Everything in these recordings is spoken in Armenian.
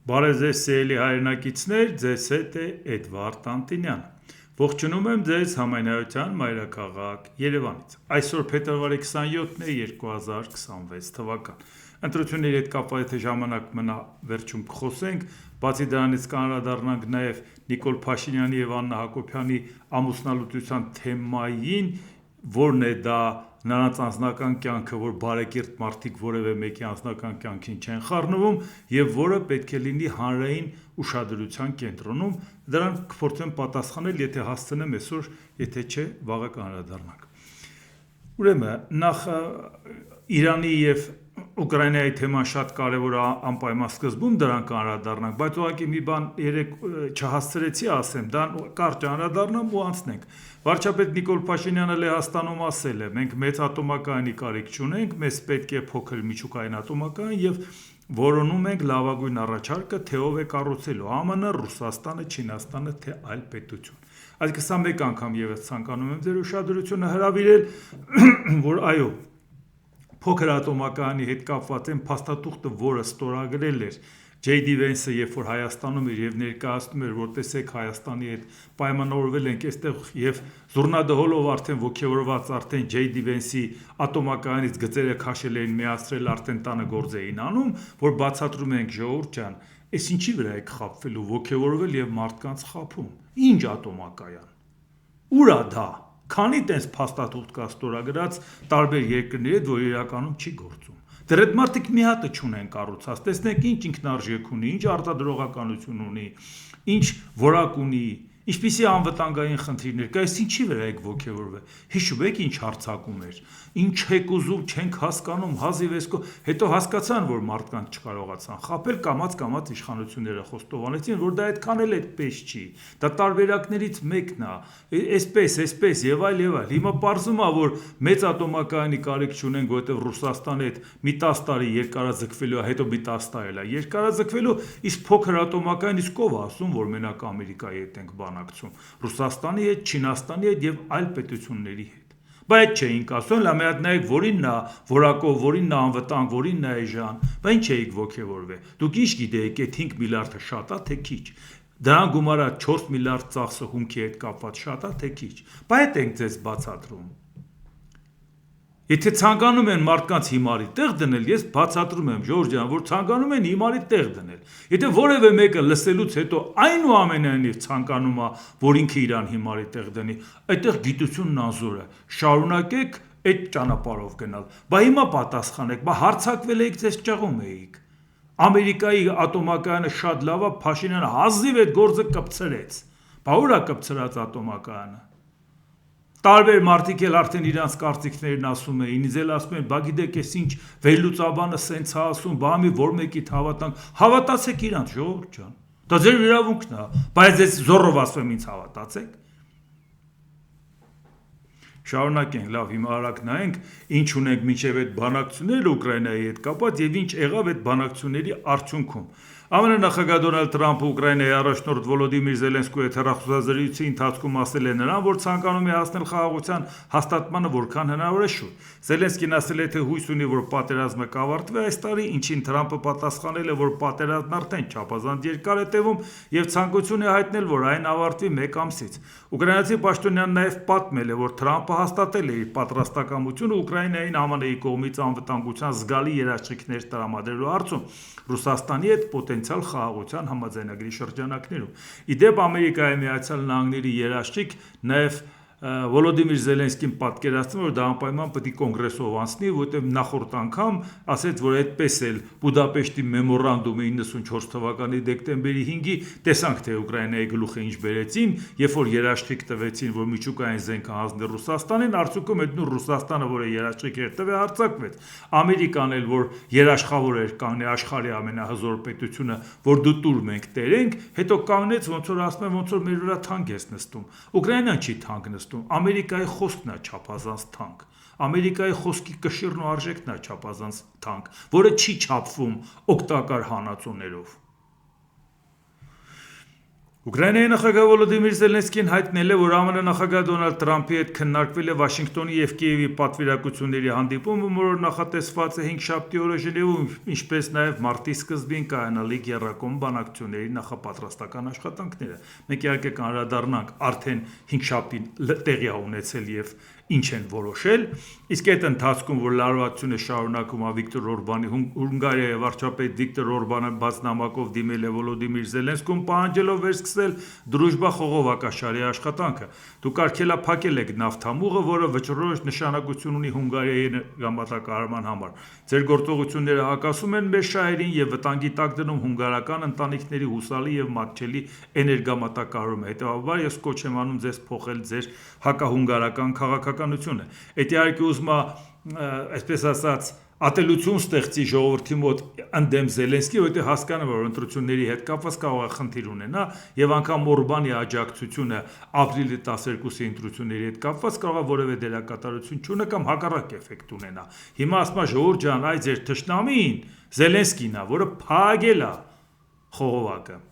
Բարև ձեզ սիրելի հայրենակիցներ, ձեզ հետ է Էդվարդ Անտինյանը։ Ողջունում եմ ձեզ Համայնայության մայրաքաղաք Երևանից։ Այսօր փետրվարի 27-ն է 2026 թվական։ Ընտրությունների հետ կապված թե ժամանակ մնա վերջում կխոսենք, բացի դրանից կանդրադառնանք նաև Նիկոլ Փաշինյանի եւ Աննա Հակոբյանի ամուսնալուծության թեմային, որն է դա նրանց անձնական կյանքը, որ բարեկիրթ մարդիկ որևէ մեկի անձնական կյանքին չեն խառնվում եւ որը պետք է լինի հանրային ուշադրության կենտրոնում, դրան կփորձեմ պատասխանել, եթե հասցնեմ այսօր, եթե չէ, վաղը կանդրադառնանք։ Ուրեմն նախ Իրանի եւ Ուկրաինայի թեման շատ կարևոր է անպայման սկզբում դրան կանդրադառնանք, բայց ուղղակի մի բան երեք չհասցրեցի ասեմ, դա կարճ անդրադառնամ ու անցնենք։ Վարչապետ Նիկոլ Փաշինյանը Լեհաստանում ասել է. մենք մեծ ատոմակայանի կարիք չունենք, մեզ պետք է փոքր միջուկային ատոմակայան եւ որոնում ենք լավագույն առաջարկը, թե ով է կառուցելու՝ ԱՄՆ, Ռուսաստանը, Չինաստանը, թե այլ պետություն։ Այսինքն սա մեկ անգամ եւս ցանկանում եմ ձեր ուշադրությունը հրավիրել, որ այո, փոքր ատոմակայանի հետ կապված այն փաստաթուղթը, որը ստորագրել էր J.D. Vance-ը, երբ որ Հայաստանում էր եւ ներկայացնում էր, որ տեսեք Հայաստանի հետ պայմանավորվել ենք այստեղ եւ Զուռնա-Դհոլով արդեն ողջավորված արդեն J.D. Vance-ի ատոմակայանից գծերը քաշել էին միացրել արդեն տանը գործ էին անում, որ բացատրում ենք ժողովուրդ ջան, այս ինչի վրա եք խաբվելու, ողջավորվել եւ մարդկանց խաբում։ Ինչ ատոմակայան։ Ուր է դա։ Քանի տես փաստաթուղթ կա ստորագրած տարբեր երկրների հետ, որ իրականում չի գործում։ Դեռ այդ մարդիկ մի հատը չունեն կառուցած, տեսնեք ինչ ինքնարժեք ունի, ինչ արտադրողականություն ունի, ինչ որակ ունի, ինչպիսի անվտանգային խնդիրներ կա, այս ինչի վրա եք ողջավորվել։ Հիշում եք ինչ հարցակում էր, ինչ եք ուզում, չենք հասկանում, հազիվ էսկո, հետո հասկացան, որ մարդկանց չկարողացան խաբել, կամաց իշխանությունները խոստովանեցին, որ դա այդքան էլ այդպես չի։ Դա տարբերակներից մեկն է, այսպես եւ այլ եւ այլ։ Հիմա պարզում է, որ մեծ ատոմակայանի կարիք չունենք, որովհետեւ Ռուսաստանի հետ մի 10 տարի երկարաձգվելու է, հետո մի 10 տարի էլ է երկարաձգվելու, իսկ փոքր ատոմակայան իսկ ով ասում, որ մենակ Ամերիկայի հետ ենք բանակցում, Ռուսաստանի հետ, Չինաստանի հետ եւ այլ պետությունների հետ։ Բայց չէինք ասում, լա մի հատ նայեք որինն է որակով, որինն է անվտանգ, որինն է էժան, բայց ինչ էիք ողջավորվել։ Դուք ինչ գիտեիք, այդ 5 միլիարդը շատ է թե քիչ։ Դրան գումարա 4 միլիարդ ծախսը հումքի հետ կապված շատ է թե քիչ։ Բայց այդ ենք ձեզ բացատրում։ Եթե ցանկանում են մարդկանց հիմարի տեղ դնել, ես բացատրում եմ, Ժորժ ջան, որ ցանկանում են հիմարի տեղ դնել։ Եթե որևէ մեկը լսելուց հետո այնուամենայնիվ ցանկանում է, որ ինքը իրան հիմարի տեղ դնի, այդտեղ գիտությունն անզոր է։ Շարունակեք այդ ճանապարհով գնալ։ Բա հիմա պատասխանեք, բա հարցակվել եք, ձեզ ճղում էիք։ Ամերիկայի ատոմակայանը շատ լավ է, Փաշինյանը հազիվ այդ գործը կպցրեց։ Բա ուր է կպցրած ատոմակայանը։ Տարբեր մարդիկ էլ արդեն իրանց կարծիքներն ասում էին, ինձ էլ ասում են, բա գիտեք, ես ինչ վերլուծաբանը սենց է ասում, բա մի որ մեկի հավատանք, հավատացեք իրանց, ժողովուրդ ջան։ Դա ձեր իրավունքն է, բայց ես զոռով ասում եմ ինձ հավատացեք։ Շարունակենք, լավ, հիմա արագ նայենք, ինչ ունենք մինչև այդ բանակցությունները Ուկրաինայի հետ կապված եւ ինչ եղավ այդ բանակցությունների արդյունքում։ ԱՄՆ նախագահ Դոնալդ Թրամփը Ուկրաինայի առաջնորդ Վոլոդիմիր Զելենսկիի հետ հեռախոսազրույցի ընթացքում ասել է նրան, որ ցանկանում է հասնել խաղաղության հաստատմանը որքան հնարավոր է շուտ։ Զելենսկին ասել է, թե հույս ունի, որ պատերազմը կավարտվի այս տարի, ինչին Թրամփը պատասխանել է, որ պատերազմն արդեն չափազանց երկար է տևում եւ ցանկություն է հայտնել, որ այն ավարտվի 1 ամսից։ Ուկրաինացի պաշտոնյան նաեւ պատմել է, որ Թրամփը հաստատել է իր պատրաստակամությունը Ուկրաինային ԱՄՆ-ի կողմից անվտանգության զգալի երաշխիքներ տրամադրելու հարցում Ռուսաստանի հետ պոտենցիալ խաղաղության համաձայնագրի շրջանակներում։ Իդեպ Ամերիկայի Միացյալ Նահանգների երաշխիք նաեւ Վոլոդիմիր Զելենսկին պատկերացնում որ դա անպայման պետք է կոնգրեսով անցնի, որտեղ նախորդ անգամ ասեց, որ այդպես էլ Բուդապեշտի մեմորանդումը 94 թվականի դեկտեմբերի 5-ի տեսանք թե Ուկրաինայի գլուխը ինչ բերեցին, երբ որ երաշխիք տվեցին, որ միջուկային զենք հանձնել Ռուսաստանին, արդյունքում այդ նույն Ռուսաստանը, որը երաշխիք էր տվել, հարձակվեց։ Ամերիկան էլ, որ երաշխավոր էր կանգնել աշխարհի ամենահզոր պետությունը, որ դու տուր մենք տերենք, հետո կանգնեց ոնց որ ասում են, ոնց որ մեր վրա թանկ ես նստում։ Ուկրաինան չի թանկ նստում, Ամերիկայի խոսքն է չափազանց թանկ։ Ամերիկայի խոսքի կշիռն ու արժեքն է չափազանց թանկ, որը չի չափվում օգտակար հանածոներով։ Ուկրաինայի նախագահ Վոլոդիմիր Զելենսկին հայտնել է, որ ԱՄՆ նախագահ Դոնալդ Թրամփի հետ քննարկվել է Վաշինգտոնի եւ Կիևի պատվիրակությունների հանդիպումը, որը նախատեսված է 5-շաբթի օրը Ժնևում, ինչպես նաեւ մարտի սկզբին կայանալիք եռակողմ բանակցությունների նախապատրաստական աշխատանքները։ Մենք իհարկե կանդրադառնանք արդեն 5-շաբթին տեղի ունեցել եւ ինչ են որոշել, իսկ այդ ընթացքում, որ լարվածությունը շարունակում է Վիկտոր Օրբանի Հունգարիայի վարչապետ Վիկտոր Օրբանը բաց նամակով դիմել է Վոլոդիմիր Զելենսկուն, պահանջելով վերսկսել դրուժբա խողովակաշարի աշխատանքը։ Դուք արգելափակել եք նավթամուղը, որը վճռորոշ նշանակություն ունի Հունգարիայի էներգամատակարարման համար։ Ձեր գործողությունները հակասում են մեր շահերին եւ վտանգի տակ դնում հունգարական ընտանիքների հուսալի եւ մատչելի էներգամատակարարումը։ Հետևաբար ես կոչ եմ անում ձեզ փոխել ձեր հակահունգարական քաղաքականությունը։ Այդ իհարկե ուզում է, այսպես ասած, ատելություն ստեղծի ժողովրդի մոտ ընդդեմ Զելենսկի, որովհետև հասկանում է, որ ընտրությունների հետ կապված կարող է խնդիր ունենա եւ անգամ Օրբանի աջակցությունը ապրիլի 12-ի ընտրությունների հետ կապված կարող է որևէ դերակատարություն չունենա կամ հակառակ էֆեկտ ունենա։ Հիմա ասում է ժողովուրդ ջան, այ ձեր թշնամին Զելենսկին է, որը փակել է խողովակը։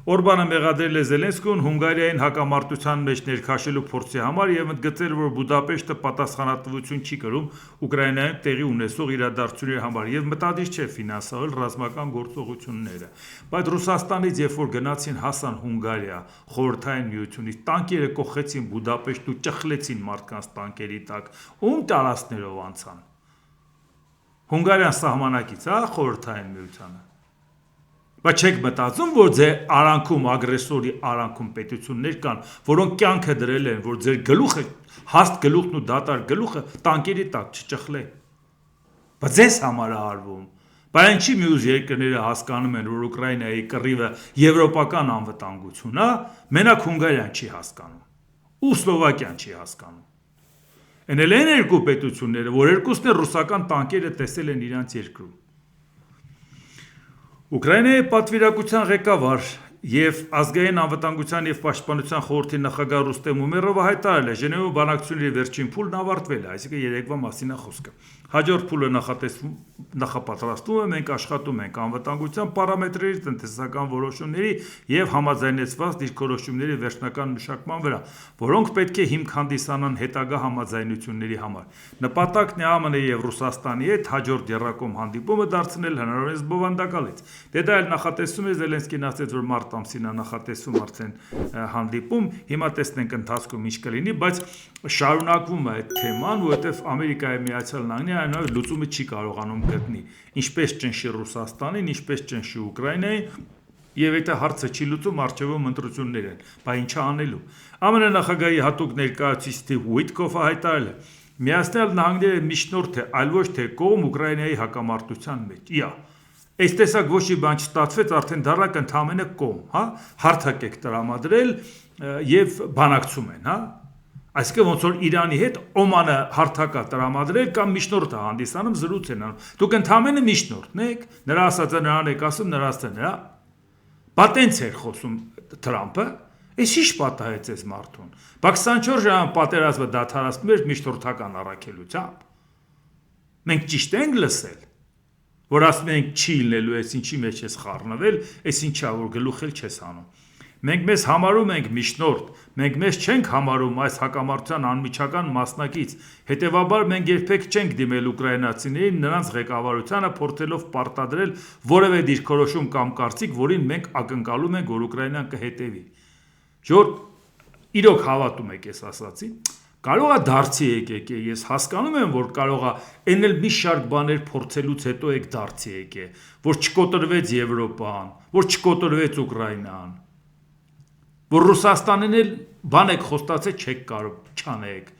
Օրբանը մեղադրել է Զելենսկուն Հունգարիային հակամարտության մեջ ներքաշելու փորձի համար եւ ընդգծել, որ Բուդապեշտը պատասխանատվություն չի կրում Ուկրաինայում տեղի ունեցող իրադարձությունների համար եւ մտադիր չէ ֆինանսավորել ռազմական գործողությունները։ Բայց Ռուսաստանից երբ որ գնացին հասան Հունգարիա, խորհրդային միությունից, տանկերը կողեցին Բուդապեշտ ու ճխլեցին մարդկանց տանկերի տակ, ում տարածքներով անցան։ Հունգարիան սահմանակից, խորհրդային միությանը։ Բայց չեք մտածում, որ ձեր արանքում ագրեսորի արանքում պետություններ կան, որոնք կյանքը դրել են, որ ձեր գլուխը, հաստ գլուխն ու դատար գլուխը տանկերի տակ չճխլե։ Բայց ձեզ համար է արվում։ Բայց ինչի մյուս երկրները հասկանում են, որ Ուկրաինայի կռիվը եվրոպական անվտանգություն է, մենակ Հունգարիան չի հասկանում։ Ու Սլովակիան չի հասկանում։ Էն էլ են երկու պետությունները, որ երկուսն էլ ռուսական տանկերը տեսել են իրանց երկրում։ Ուկրաինայի պատվիրակության ղեկավար եւ ազգային անվտանգության եւ պաշտպանության խորհրդի նախագահ Ռուստեմ Ումերովը հայտարարել է, Ժնևում բանակցությունների վերջին փուլն ավարտվել է, այսինքն երեկվա մասին է խոսքը։ Հաջորդ փուլը նախապատրաստվում է, մենք աշխատում ենք անվտանգության պարամետրերի, տնտեսական որոշումների եւ համաձայնեցված դիրքորոշումների վերջնական մշակման վրա, որոնք պետք է հիմք հանդիսանան հետագա համաձայնությունների համար։ Նպատակն է ԱՄՆ եւ Ռուսաստանի հետ հաջորդ եռակողմ հանդիպումը դարձնել հնարավորինս բովանդակալից։ Դե դա էլ նախատեսում է Զելենսկին ասեց, որ մարտ ամսին է նախատեսում արդեն հանդիպում, հիմա տեսնենք ընթացքում ինչ կլինի, բայց շարունակվում է այդ թեման, որովհետև Ամերիկայի Միացյալ Նահանգները այնուհետ լուծումը չի կարողանում գտնի, ինչպես ճնշի Ռուսաստանին, ինչպես ճնշի Ուկրաինային, եւ այդ հարցը չի լուծում, առջևում ընտրություններ են, բայց ինչ անելու։ ԱՄՆ նախագահի հատուկ ներկայացուցիչ Սթիվ Ուիթկոֆը հայտարարել է. Միացյալ Նահանգները միջնորդ է, այլ ոչ թե կողմ Ուկրաինայի հակամարտության մեջ։ Այս տեսակ ոչ մի բան չստացվեց, արդեն դառնանք ընդհանրապես կողմ, հարթակ եք տրամադրել եւ բանակցում են, Այսինքն ոնց որ Իրանի հետ Օմանը հարթակա տրամադրել կամ միջնորդ է հանդիսանում զրույց են անում։ Դուք ընդհանրապես միջնորդն եք, նրա ասածը նրան եք ասում, նրա ասածը նրա։ Պատենց էր խոսում Թրամփը, այս ինչ պատահեց այս մարդուն։ Բայց 24 ժամ պատերազմը դադարեցնում էր միջնորդական առաքելությամբ։ Մենք ճիշտ ենք լսել, որ ասում ենք չի լինելու, այս ինչի մեջ ես խառնվել, այս ինչա որ գլուխել չես անում։ Մենք մեզ համարում ենք միջնորդ, մենք մեզ չենք համարում այս հակամարտության անմիջական մասնակից, հետևաբար մենք երբեք չենք դիմել ուկրաինացիներին նրանց ղեկավարությանը փորձելով պարտադրել որևէ դիրքորոշում կամ կարծիք, որին մենք ակնկալում ենք, որ Ուկրաինան կհետևի։ Ժողովուրդ, իրոք հավատում եք ես ասացին, կարող է դարձի եկեք, ես հասկանում եմ, որ կարող է այն էլ մի շարք բաներ փորձելուց հետո եք դարձի եկեք, որ չկոտրվեց Եվրոպան, որ չկոտրվեց Ուկրաինան, որ Ռուսաստանին էլ բան եք խոստացել չեք կարող չանեք,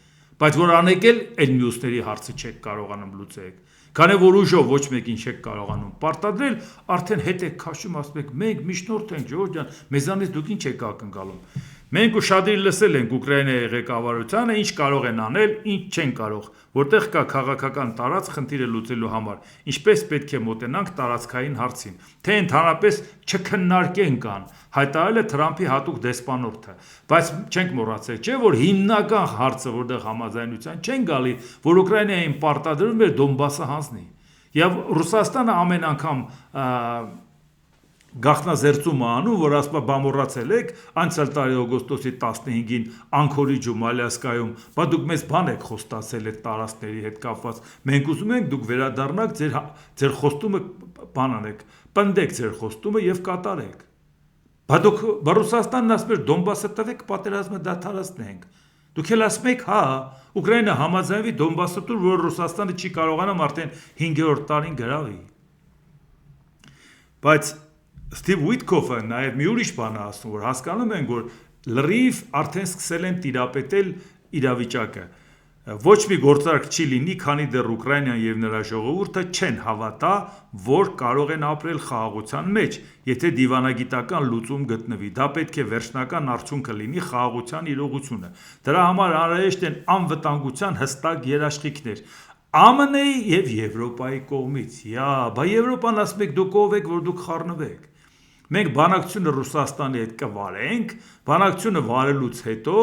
բայց որ անեք էլ այն մյուսների հարցը չեք կարողանում լուծեք, քանի որ ուժով ոչ մեկին չեք կարողանում պարտադրել, արդեն հետ եք քաշում, ասում եք մենք միջնորդ ենք, ժողովուրդ ջան, մեզանից դուք ինչ եք ակնկալում։ Մենք ուշադիր լսել ենք Ուկրաինայի ղեկավարությանը, ինչ կարող են անել, ինչ չեն կարող, որտեղ կա քաղաքական տարածք խնդիրը լուծելու համար, ինչպես պետք է մոտենանք տարածքային հարցին, թե ընդհանրապես չքննարկենք ան, հայտարարել է Թրամփի հատուկ դեսպանորդը, բայց չենք մոռացել, չէ՞ որ հիմնական հարցը, որտեղ համաձայնության չեն գալի, որ Ուկրաինային պարտադրում էր Դոնբասը հանձնի, եւ Ռուսաստանը ամեն անգամ գաղտնազերծում անում, որ ասպա բամորացել եք անցյալ տարի օգոստոսի 15-ին Անքորիջում Ալյասկայում, բա դուք մեզ բան եք խոստացել այդ տարածքների հետ կապված, մենք ուզում ենք դուք վերադառնաք ձեր խոստումը բան անեք, պնդեք ձեր խոստումը եւ կատարեք։ Բա Ռուսաստանն ասում էր Դոնբասը տվեք, պատերազմը դադարեցնենք։ Դուք էլ ասում եք, հա, Ուկրաինա համաձայնվի Դոնբասը տուր, որ Ռուսաստանը չի կարողանամ արդեն 5-րդ տարին գրավի։ Բայց Ստիվ Ուիտքոֆը նաև մի ուրիշ բան է ասում, որ հասկանում են, որ լրիվ արդեն սկսել են տիրապետել իրավիճակը։ Ոչ մի գործարք չի լինի, քանի դեռ Ուկրաինան եւ նրա ժողովուրդը չեն հավատա, որ կարող են ապրել խաղաղության մեջ, եթե դիվանագիտական լուծում գտնվի։ Դա պետք է վերջնական արդյունքը լինի խաղաղության իրողությունը։ Դրա համար անհրաժեշտ են անվտանգության հստակ երաշխիքներ։ ԱՄՆ-ի եւ Եվրոպայի կողմից։ Բա Եվրոպան ասում եք դուք ով եք, որ դուք խառնվեք։ Մենք բանակցությունը Ռուսաստանի հետ կվարենք, բանակցությունը վարելուց հետո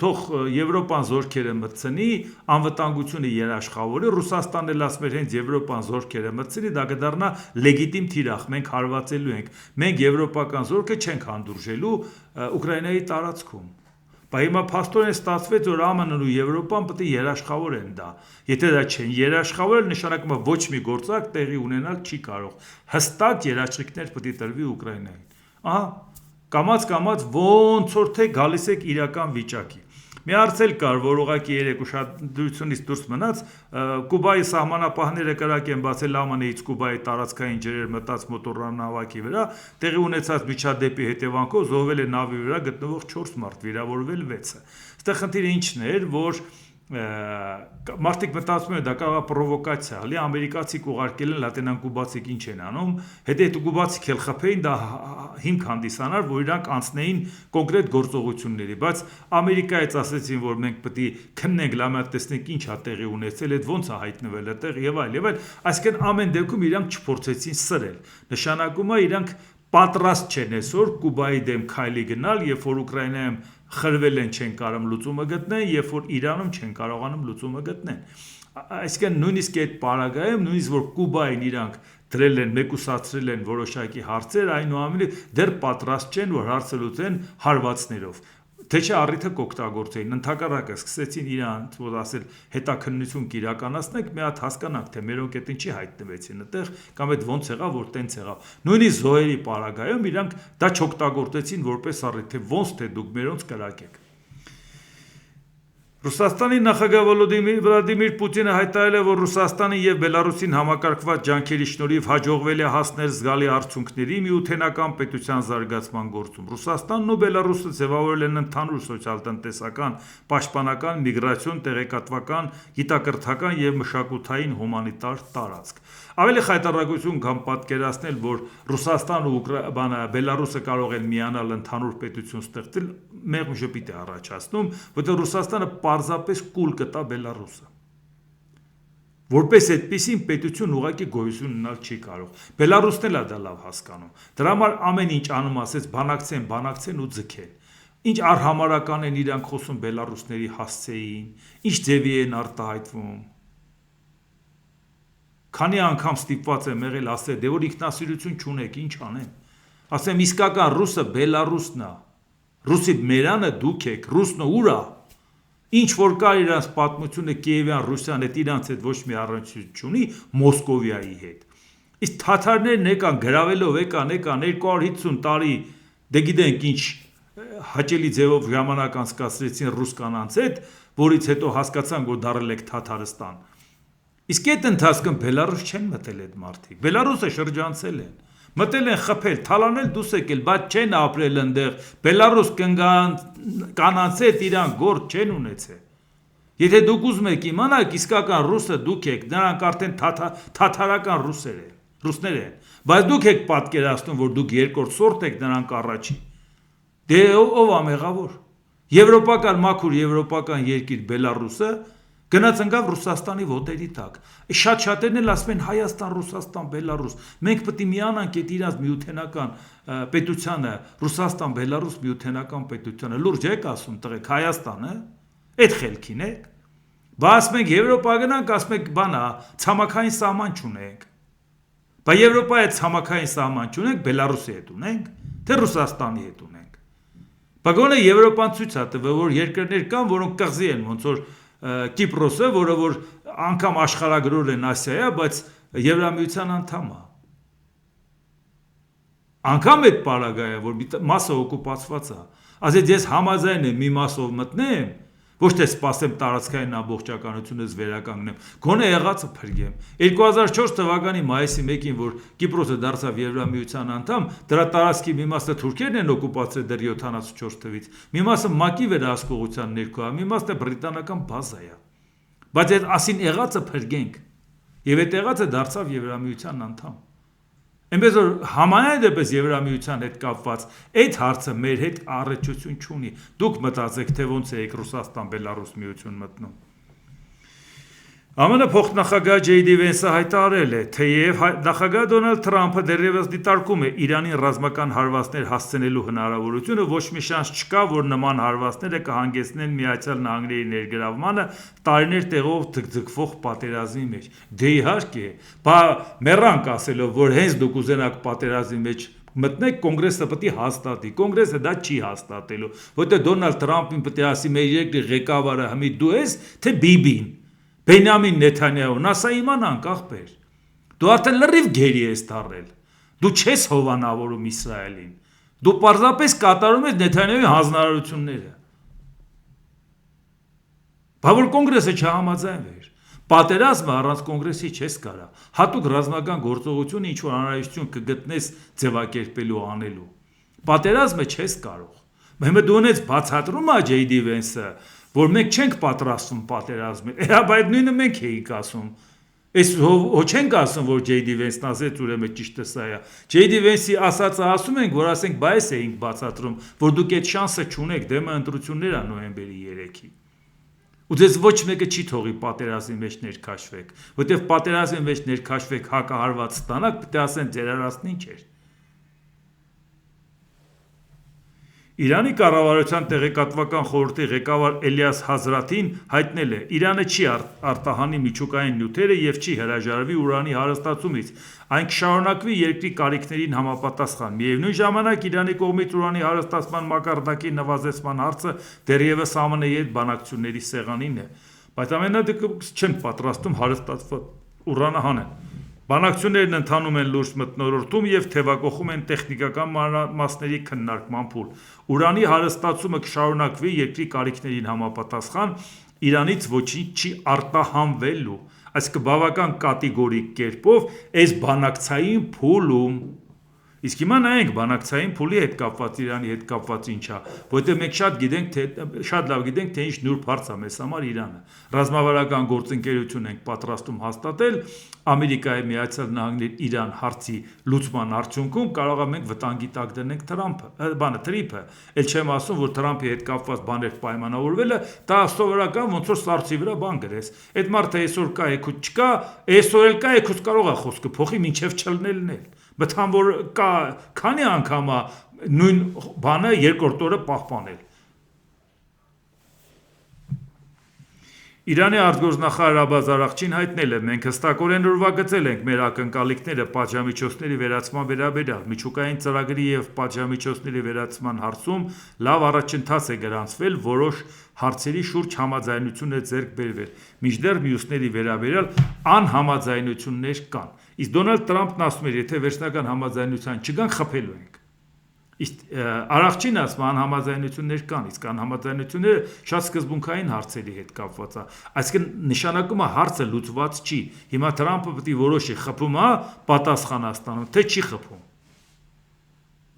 թող Եվրոպան զորքերը մտցնի, անվտանգությունը երաշխավորի, Ռուսաստանն էլ ասում էր հենց Եվրոպան զորքերը մտցնի, դա կդառնա լեգիտիմ թիրախ, մենք հարվածելու ենք։ Մենք եվրոպական զորքը չենք հանդուրժելու Ուկրաինայի տարածքում։ Բայց հիմա փաստորեն ստացվեց, որ ԱՄՆ-ն ու Եվրոպան պետք է երաշխավորեն դա։ Եթե դա չեն երաշխավորել, նշանակում է ոչ մի գործարք տեղի ունենալ չի կարող։ Հստակ երաշխիքներ պետք է տրվի Ուկրաինային։ Ահա, կամաց ոնց որ թե գալիս եք իրական վիճակի։ Մի հարց էլ կար, որ ուղղակի երեք ուշադրությունից դուրս մնաց, Կուբայի սահմանապահները կրակ են բացել ԱՄՆ-ից Կուբայի տարածքային ջրեր մտած մոտորանավակի վրա, տեղի ունեցած միջադեպի հետևանքով զոհվել է նավի վրա գտնվող 4 մարդ, վիրավորվել 6-ը։ Այստեղ խնդիրը ինչն էր, որ մարդիկ մտածում են դա կարող է պրովոկացիա լինի, ամերիկացիք ուղարկել են լատինան կուբացիք ինչ են անում, հետո կուբացիք էլ խփեին, դա հիմք հանդիսանար, որ իրանք անցնեին կոնկրետ գործողությունների, բայց Ամերիկայից ասեցին, որ մենք պետք է քննենք, լամա տեսնենք ինչ է տեղի ունեցել, այդ ոնց է հայտնվել այդտեղ եւ այլ, այսինքն ամեն դեպքում իրանք չփորձեցին սրել, նշանակում է իրանք պատրաստ չեն այսօր Կուբայի դեմ քայլի գնալ, երբ որ Ուկրաինայում խրվել են չեն կարող լուծումը գտնեն, երբ որ Իրանում չեն կարողանում լուծումը գտնեն։ Այսինքն նույնիսկ այդ պարագայում, նույնիսկ որ Կուբային իրանք դրել են, մեկուսացրել են որոշակի հարցեր, այնուամենայնիվ դեռ պատրաստ չեն, որ հարցը լուծեն հարվածներով։ Թե չէ առիթը կօգտագործեին, ընդհակառակը սկսեցին իրանց որ ասել հետաքննություն կիրականացնենք, մի հատ հասկանանք, թե մերոնք այդ ինչի հայտնվեցին այդտեղ, կամ այդ ոնց եղավ, որ տենց եղավ։ Նույնիսկ զոհերի պարագայում իրանք դա չօգտագործեցին որպես առիթ, թե ոնց թե դուք մերոնց կրակեք։ Ռուսաստանի նախագահ Վլադիմիր Պուտինը հայտարարել է, որ Ռուսաստանի եւ Բելարուսին համակարգված ջանքերի շնորհիվ հաջողվել է հասնել զգալի արդյունքների միութենական պետության զարգացման գործում։ Ռուսաստանն ու Բելարուսը ձևավորել են ընդհանուր սոցիալ-տնտեսական, պաշտպանական, միգրացիոն, տեղեկատվական, գիտակրթական եւ մշակութային հումանիտար տարածք։ Ավելի խայտառակություն կամ պատկերացնել, որ Ռուսաստանն ու Բելարուսը կարող են միանալ ընդհանուր պետություն ստեղծել, մեղմ ժպիտ է առաջացնում, որտեղ Ռուսաստանը պարզապես կուլ կտա Բելարուսը։ Որպես այդպիսին պետություն ուղղակի գոյություն ունենալ չի կարող։ Բելարուսն էլ է դա լավ հասկանում։ Դրա համար ամեն ինչ անում ասեց բանակցեն ու ձգեն։ Ինչ արհամարական են իրանք խոսում բելարուսների հասցեին, ինչ ձևի են արտահայտվում։ Քանի անգամ ստիպված եմ եղել ասել, դե որ ինքնասիրություն չունեք, ինչ անեմ։ Ասեմ իսկական ռուսը Բելարուսն է։ Ռուսի մերանը դուք եք, ռուսնը ուր է։ Ինչ որ կար իրանց պատմությունը Կիևյան Ռուսիան հետ իրանց հետ ոչ մի առնչություն չունի Մոսկովիայի հետ։ Իսկ թաթարներն եկան գրավելով եկան 250 տարի, դե գիտենք ինչ հաճելի ձևով ժամանակ անցկացրեցին ռուս կանանց հետ, որից հետո հասկացան, որ դարել եք Թաթարստան։ Իսկ այդ ընթացքում Բելարուս չեն մտել այդ մարդիկ։ Բելարուսը շրջանցել են։ Մտել են խփել, թալանել դուս եկել, բայց չեն ապրել այնտեղ։ Բելարուս կանանց հետ իրան գործ չեն ունեցել։ Եթե դուք ուզում եք իմանալ, իսկական ռուսը դուք եք, նրանք արդեն թաթարական ռուսներ են։ Բայց դուք եք պատկերացնում, որ դուք երկրորդ սորտ եք, նրանք առաջին։ Դե ով է մեղավոր։ Եվրոպական մաքուր եվրոպական երկիր Բելարուսը գնաց ընկավ Ռուսաստանի ոտերի տակ։ Շատ-շատերն էլ ասում են Հայաստան, Ռուսաստան, Բելարուս։ Մենք պետք է միանանք այդ իրաց միութենական պետությանը, Ռուսաստան, Բելարուս միութենական պետությանը։ Լուրջ եք ասում տղեկ Հայաստանը, այդ խելքին եք։ Բա ասում ենք Եվրոպա գնանք, ասում եք բանա, ցամաքային սահման չունենք։ Բայց Եվրոպայի հետ ցամաքային սահման չունենք, Բելարուսի հետ ունենք, թե Ռուսաստանի հետ ունենք։ Բագոնը Եվրոպան ցույց է տվել, որ երկրներ կան, որոնք կղզի են, ոնց որ Կիպրոսը, որը որ անգամ աշխարհագրոր են Ասիայա, բայց Եվրամիության անդամ է։ Անգամ այդ պարագայը, որ մասը օկուպացված է։ Ասես ես համաձայն եմ մի մասով մտնեմ, ոչ թե սպասեմ տարածքային ամբողջականությունից վերականգնեմ, գոնե եղածը փրկեմ։ 2004 թվականի մայիսի 1-ին, որ Կիպրոսը դարձավ Եվրամիության անդամ, դրա տարածքի մի մասը թուրքերն են օկուպացրել դեռ 74 թվականից, մի մասը ՄԱԿ-ի վերահսկողության ներքո է, մի մասը բրիտանական բազա է։ Բայց այդ ասին եղածը փրկենք, եւ այդ եղածը դարձավ Եվրամիության անդամ։ Այնպես որ համանուն դեպս Եվրամիության հետ կապված այդ հարցը մեր հետ առնչություն չունի։ Դուք մտածեք, թե ոնց է Ռուսաստան, Բելարուս միություն մտնում։ ԱՄՆ փոխնախագահ Ջեյ Դի Վենսը հայտարարել է, թեև նախագահ Դոնալդ Թրամփը դեռևս դիտարկում է Իրանին ռազմական հարվածներ հասցնելու հնարավորությունը, ոչ մի շանս չկա, որ նման հարվածները կհանգեցնեն Միացյալ Նահանգների ներգրավմանը տարիներ տեղով ձգձգվող պատերազմի մեջ։ Դե իհարկե, բա մեռանք ասելով, որ հենց դուք ուզենաք պատերազմի մեջ մտնեք, կոնգրեսը պետք է հաստատի։ Կոնգրեսը դա չի հաստատելու, որտեղ Դոնալդ Թրամփին պետք է ասի մեր երկրի ղեկավարը հիմի դու ես, թե Բիբին։ Բենյամին Նեթանյահուն, ասա իմանանք ախպեր։ Դու արդեն լրիվ գերի ես դառել։ Դու չես հովանավորում Իսրայելին։ Դու պարզապես կատարում ես Նեթանյահուի հանձնարարությունները։ Բա որ կոնգրեսը չհամաձայնվեր։ Պատերազմը առանց կոնգրեսի չես կարա։ Հատուկ ռազմական գործողությունը ինչ որ անհրաժեշտություն կգտնես ձևակերպելու անելու։ Պատերազմը չես կարող։ Հիմա դու ունես բացատրում է Ջեյ Դի Վենսը, որ մենք չենք պատրաստվում պատերազմի։ Բայց նույնը մենք էինք ասում։ Այս հո չենք ասում, որ Ջեյ Դի Վենսն ասեց, ուրեմն ճիշտը սա է։ Ջեյ Դի Վենսի ասածը ասում ենք, որ ասենք բայս էինք բացատրում, որ դուք այդ շանսը չունեք, դեմը ընտրություններ է նոյեմբերի 3-ի։ Ու դες ոչ մեկը չի թողի պատերազմի մեջ ներքաշվեք, որտեղ պատերազմի մեջ ներքաշվեք հակահարված ստանաք, պետք է ասեն ձեր արածն ինչ էր։ Իրանի կառավարության տեղեկատվական խորհրդի ղեկավար Էլիաս Հազրաթին հայտնել է. Իրանը չի արտահանի միջուկային նյութերը եւ չի հրաժարվի ուրանի հարստացումից, այն կշարունակվի երկրի կարիքներին համապատասխան։ Միևնույն ժամանակ Իրանի կողմից ուրանի հարստացման մակարդակի նվազեցման հարցը դեռևս ԱՄՆ-ի հետ բանակցությունների սեղանին է, բայց ամենադեպքում չեն պատրաստվում հարստացված ուրանը հանեն։ Բանակցություններն ընթանում են լուրջ մթնոլորտում եւ թեւակողում են տեխնիկական մասների քննարկման փուլ։ Ուրանի հարստացումը կշարունակվի երկրի կարիքներին համապատասխան, Իրանից ոչինչ չի արտահանվելու, այսինքն բավական կատեգորիկ կերպով այս բանակցային փուլում։ Իսկ հիմա նայենք բանակցային փուլի հետ կապված Իրանի հետ կապված ինչա, որտեղ մենք շատ լավ գիտենք, թե ինչ նուրբ հարց է մեզ համար Իրանը։ Ռազմավարական գործընկերություն ենք պատրաստում հաստատել, Ամերիկայի Միացյալ Նահանգներ Իրան հարցի լուծման արդյունքում կարող է մենք վտանգի տակ դնենք Թրիմփը, էլ չեմ ասում, որ Թրամփի հետ կապված բաներ պայմանավորվելը, դա սովորական ոնց որ սարսի վրա բան գրես։ Այդ մարդը այսօր կա, եկուց չկա, այսօր էլ կա, եկուց կարող է խոսքը փոխի, մինչև չլնելն էլ։ Բթան որ կա քանի անգամ նույն բանը երկրորդ օրը պահպանել։ Իրանի արտգործնախարար Աբբաս Արաղչին հայտնել է. մենք հստակորեն ուրվագծել ենք մեր ակնկալիքները պատժամիջոցների վերացման վերաբերյալ, միջուկային ծրագրի եւ պատժամիջոցների վերացման հարցում լավ առաջընթաց է գրանցվել, որոշ հարցերի շուրջ համաձայնություն է ձեռք բերվել, մինչդեռ մյուսների վերաբերյալ անհամաձայնություններ կան։ Իսկ Դոնալդ Թրամփն ասում էր, եթե վերջնական համաձայնության չգան, խփելու ենք։ Իսկ Արաղչին ասում անհամաձայնություններ կան, իսկ անհամաձայնությունները շատ սկզբունքային հարցերի հետ կապված է։ Այսինքն նշանակում է հարցը լուծված չի։ Հիմա Թրամփը պետք է որոշի խփում է պատասխան ստանում, թե չի խփում։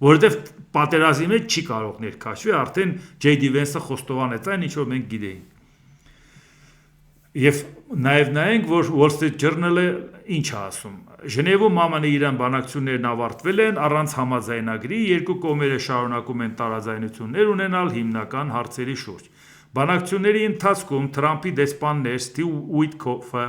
Որովհետև պատերազմի մեջ չի կարող ներքաշվի, արդեն Ջեյ Դի Վենսը խոստովանեց այն, ինչ որ մենք գիտեինք։ Եվ նաև նայենք, որ Wall Street Journal-ը ինչ է ասում։ Ժնևում ԱՄՆ-Իրան բանակցություններն ավարտվել են առանց համաձայնագրի, երկու կողմերը շարունակում են տարաձայնություններ ունենալ հիմնական հարցերի շուրջ։ Բանակցությունների ընթացքում Թրամփի դեսպաններ Սթիվ Ուիթքոֆը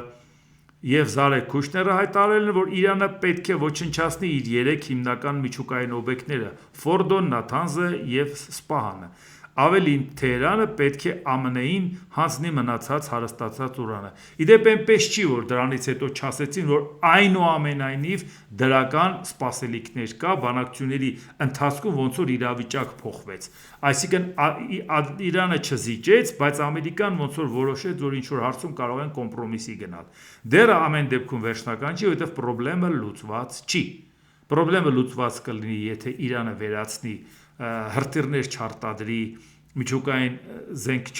եւ Զարեհ Քուշները հայտարարել են, որ Իրանը պետք է ոչնչացնի իր երեք հիմնական միջուկային օբյեկտները՝ Ֆորդոն, Նաթանզը եւ Սպահանը։ Ավելին Թեհրանը պետք է ԱՄՆ-ին հանձնի մնացած հարստացած ուրանը։ Իդեպ այնպես չի, որ դրանից հետո չասեցին, որ այնուամենայնիվ դրական սպասելիքներ կա, բանակցությունների ընթացքում ոնց որ իրավիճակ փոխվեց։ Այսինքն Իրանը չզիջեց, բայց Ամերիկան ոնց որ որոշեց, որ ինչ-որ հարցում կարող են կոմպրոմիսի գնալ։ Դեռ ամեն դեպքում վերջնական չի, որովհետև խնդրը լուծված չի։ Խնդրը լուծված կլինի, եթե Իրանը վերացնի հրթիռներ չարտադրի, միջուկային զենք